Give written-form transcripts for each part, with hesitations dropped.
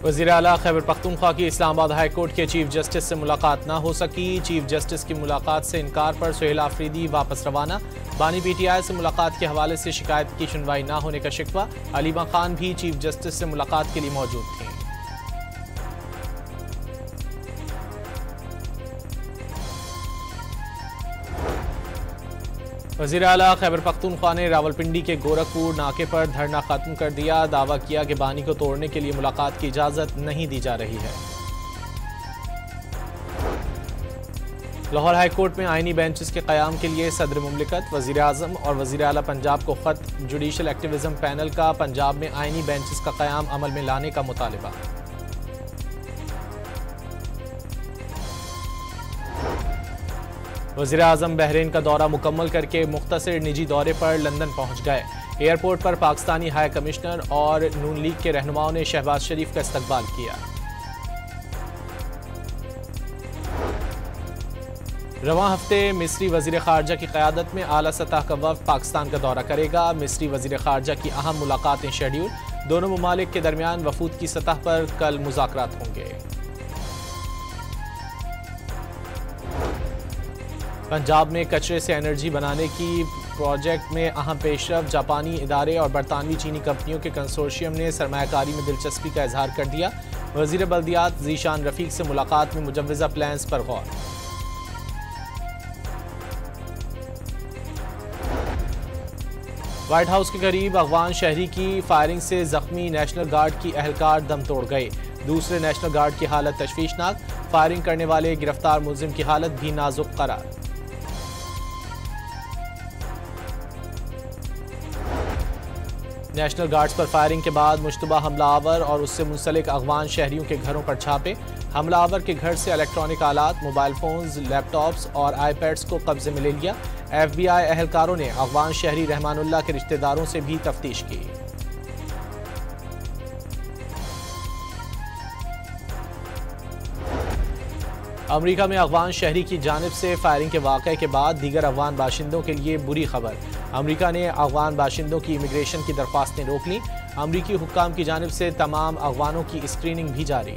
वज़ीर आला खैबर पख्तूनख्वा की इस्लामाबाद हाई कोर्ट के चीफ जस्टिस से मुलाकात न हो सकी। चीफ जस्टिस की मुलाकात से इनकार पर सुहेल आफरीदी वापस रवाना। बानी PTI से मुलाकात के हवाले से शिकायत की सुनवाई न होने का शिकवा। अलीमा खान भी चीफ जस्टिस से मुलाकात के लिए मौजूद थी। वज़ीर आला खैबर पख्तूनख्वा ने रावलपिंडी के गोरखपुर नाके पर धरना खत्म कर दिया। दावा किया कि बानी को तोड़ने के लिए मुलाकात की इजाज़त नहीं दी जा रही है। लाहौर हाई कोर्ट में आईनी बेंचेस के क़याम के लिए सदर मुमलिकत, वज़ीर आज़म और वज़ीर आला पंजाब को ख़त। जुडिशल एक्टिविज़म पैनल का पंजाब में आईनी बेंचेस का क़याम अमल में लाने का मुतालिबा। वज़ीर आज़म बहरीन का दौरा मुकम्मल करके मुख्तसर निजी दौरे पर लंदन पहुंच गए। एयरपोर्ट पर पाकिस्तानी हाई कमिश्नर और नून लीग के रहनुमाओं ने शहबाज शरीफ का इस्तकबाल किया। रवां हफ्ते मिस्री वज़ीर ख़ारजा की क़यादत में आला सतह का वफ़द पाकिस्तान का दौरा करेगा। मिस्री वज़ीर ख़ारजा की अहम मुलाकातें शेड्यूल। दोनों ममालिक के दरमियान वफूद की सतह पर कल मुज़ाकरात होंगे। पंजाब में कचरे से एनर्जी बनाने की प्रोजेक्ट में अहम पेशरफ। जापानी इदारे और बरतानवी चीनी कंपनियों के कंसोर्शियम ने सरमायाकारी में दिलचस्पी का इजहार कर दिया। वज़ीर बल्दियात ज़ीशान रफ़ीक से मुलाकात में मुजव्वज़ा प्लान्स पर गौर। व्हाइट हाउस के करीब अफगान शहरी की फायरिंग से जख्मी नेशनल गार्ड की एहलकार दम तोड़ गए। दूसरे नेशनल गार्ड की हालत तशवीशनाक। फायरिंग करने वाले गिरफ्तार मुलजिम की हालत भी नाजुक करार। नेशनल गार्ड्स पर फायरिंग के बाद मुश्तबा हमलावर और उससे मुंसलिक अफगान शहरियों के घरों पर छापे। हमलावर के घर से इलेक्ट्रॉनिक आलात, मोबाइल फोन्स, लैपटॉप्स और आईपैड्स को कब्जे में ले लिया। FBI एहलकारों ने अफगान शहरी रहमानुल्लाह के रिश्तेदारों से भी तफ्तीश की। अमेरिका में अफगान शहरी की जानिब से फायरिंग के वाक़े के बाद दीगर अफगान बाशिंदों के लिए बुरी खबर। अमेरिका ने अफगान बाशिंदों की इमिग्रेशन की दरख्वास्तें रोक लीं। अमरीकी हुक्काम की जानिब से तमाम अफगानों की स्क्रीनिंग भी जारी।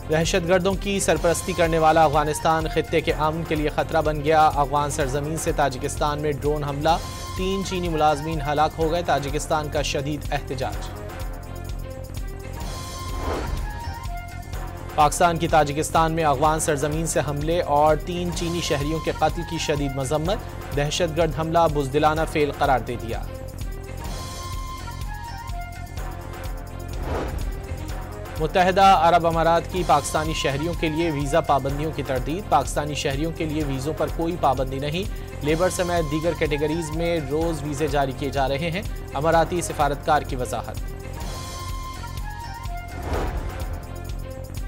दहशतगर्दों की सरपरस्ती करने वाला अफगानिस्तान खित्ते के अमन के लिए खतरा बन गया। अफगान सरजमीन से ताजिकिस्तान में ड्रोन हमला, 3 चीनी मुलाजमीन हलाक हो गए। ताजिकिस्तान का शदीद एहतजाज। पाकिस्तान की ताजिकिस्तान में अफगान सरजमीन से हमले और 3 चीनी शहरियों के कत्ल की शदीद मजम्मत। दहशतगर्द हमला बुज़दिलाना फेल करार दे दिया। मुत्तहिदा अरब अमारात की पाकिस्तानी शहरियों के लिए वीज़ा पाबंदियों की तरदीद। पाकिस्तानी शहरियों के लिए वीज़ों पर कोई पाबंदी नहीं। लेबर समेत दीगर कैटेगरीज में रोज़ वीज़े जारी किए जा रहे हैं। अमाराती सिफारतकार की वजाहत।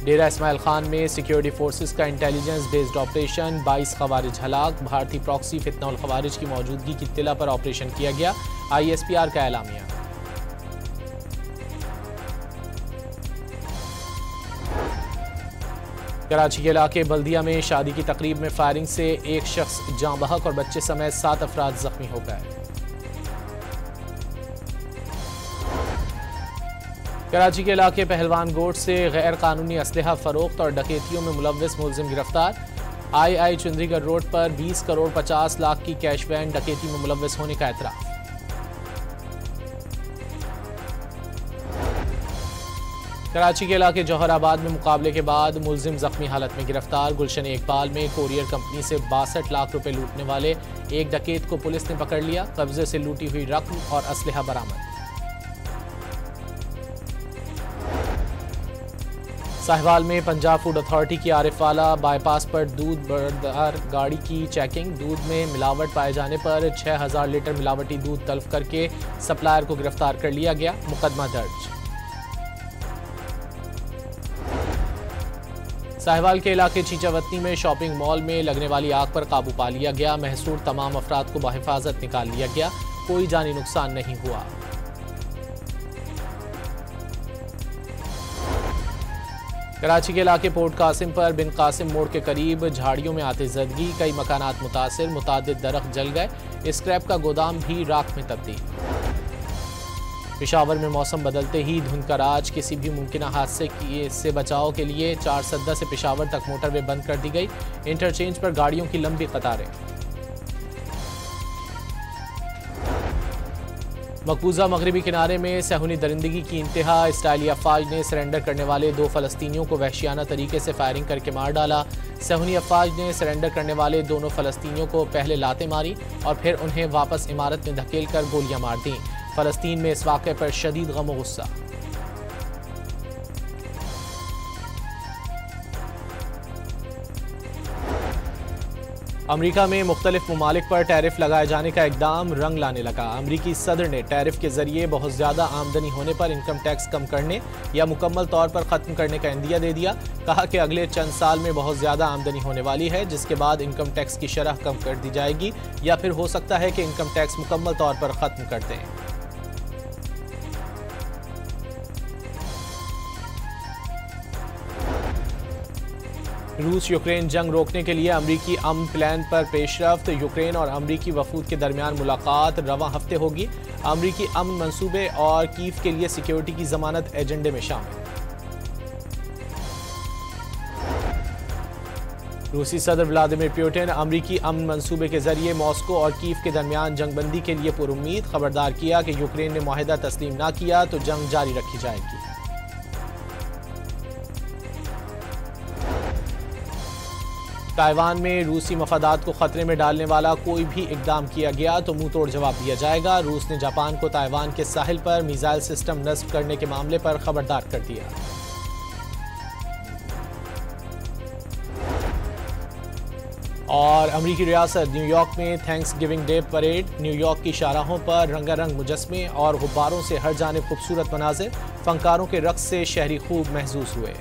डेरा इस्माइल खान में सिक्योरिटी फोर्सेस का इंटेलिजेंस बेस्ड ऑपरेशन, 22 खवारिज हलाक। भारतीय प्रॉक्सी फितनउल खवारिज की मौजूदगी की इत्तला पर ऑपरेशन किया गया। ISPR का एलामिया। कराची के इलाके बल्दिया में शादी की तकरीब में फायरिंग से एक शख्स जाँ बहक और बच्चे समेत 7 अफराद जख्मी हो गए। कराची के इलाके पहलवान गोट से गैर कानूनी असलहा फरोख्त और डकैतियों में मुलव्वस मुलजिम गिरफ्तार। II चुंदरीगढ़ रोड पर 20 करोड़ 50 लाख की कैश वैन डकैती में मुलव्वस होने का एतराफ़। कराची के इलाके जौहराबाद में मुकाबले के बाद मुलजिम जख्मी हालत में गिरफ्तार। गुलशन इकबाल में कोरियर कंपनी से 62 लाख रुपए लूटने वाले एक डकैत को पुलिस ने पकड़ लिया। कब्जे से लूटी हुई रकम और असलहा बरामद। साहिवाल में पंजाब फूड अथॉरिटी की आरिफवाला बाईपास पर दूध बरदार गाड़ी की चेकिंग। दूध में मिलावट पाए जाने पर 6000 लीटर मिलावटी दूध तल्फ करके सप्लायर को गिरफ्तार कर लिया गया। मुकदमा दर्ज। साहिवाल के इलाके चीचावतनी में शॉपिंग मॉल में लगने वाली आग पर काबू पा लिया गया। महसूर तमाम अफराद को बाहिफाजत निकाल लिया गया। कोई जानी नुकसान नहीं हुआ। कराची के इलाके पोर्ट कासिम पर बिन कासिम मोड़ के करीब झाड़ियों में आतिशज़दगी। कई मकानात मुतासिर, मुतादिद दरख्त जल गए। स्क्रैप का गोदाम भी राख में तब्दील। पेशावर में मौसम बदलते ही धुंध का राज, किसी भी मुमकिन हादसे से बचाव के लिए 4 सद्दा से पेशावर तक मोटरवे बंद कर दी गई। इंटरचेंज पर गाड़ियों की लंबी कतारें। मकबूजा मगरबी किनारे में सहूनी दरिंदगी की इंतहा, इसराइली अफवाज ने सरेंडर करने वाले 2 फ़लस्तीनियों को वहशियाना तरीके से फायरिंग करके मार डाला। सहूनी अफवाज ने सरेंडर करने वाले दोनों फ़लस्तीनियों को पहले लातें मारी और फिर उन्हें वापस इमारत में धकेल कर गोलियां मार दीं। फ़लस्तीन में इस वाक़े पर शदीद गम व गुस्सा। अमरीका में मुख्तलिफ ममालिक पर टैरिफ लगाए जाने का इकदाम रंग लाने लगा। अमरीकी सदर ने टैरिफ के जरिए बहुत ज़्यादा आमदनी होने पर इनकम टैक्स कम करने या मुकम्मल तौर पर ख़त्म करने का इंदिया दे दिया। कहा कि अगले चंद साल में बहुत ज़्यादा आमदनी होने वाली है, जिसके बाद इनकम टैक्स की शरह कम कर दी जाएगी या फिर हो सकता है कि इनकम टैक्स मुकम्मल तौर पर ख़त्म कर दें। रूस यूक्रेन जंग रोकने के लिए अमरीकी अमन प्लान पर पेशरफ्त। यूक्रेन और अमरीकी वफूद के दरमियान मुलाकात रवां हफ्ते होगी। अमरीकी अमन मंसूबे और कीव के लिए सिक्योरिटी की जमानत एजेंडे में शामिल। रूसी सदर व्लादिमीर पुतिन अमरीकी अमन मंसूबे के जरिए मॉस्को और कीव के दरमियान जंगबंदी के लिए पुरुम्मीद। खबरदार किया कि यूक्रेन ने मुआहिदा तस्लीम न किया तो जंग जारी रखी जाएगी। ताइवान में रूसी मफादात को खतरे में डालने वाला कोई भी इकदाम किया गया तो मुंह तोड़ जवाब दिया जाएगा। रूस ने जापान को ताइवान के साहिल पर मिसाइल सिस्टम नस्ब करने के मामले पर खबरदार कर दिया। और अमरीकी रियासत न्यूयॉर्क में thanks giving day parade. New York की शाहराहों पर रंगारंग मुजस्मे और गुब्बारों से हर जानिब खूबसूरत मनाजिर। फनकारों के रक्स से शहरी खूब महसूस हुए।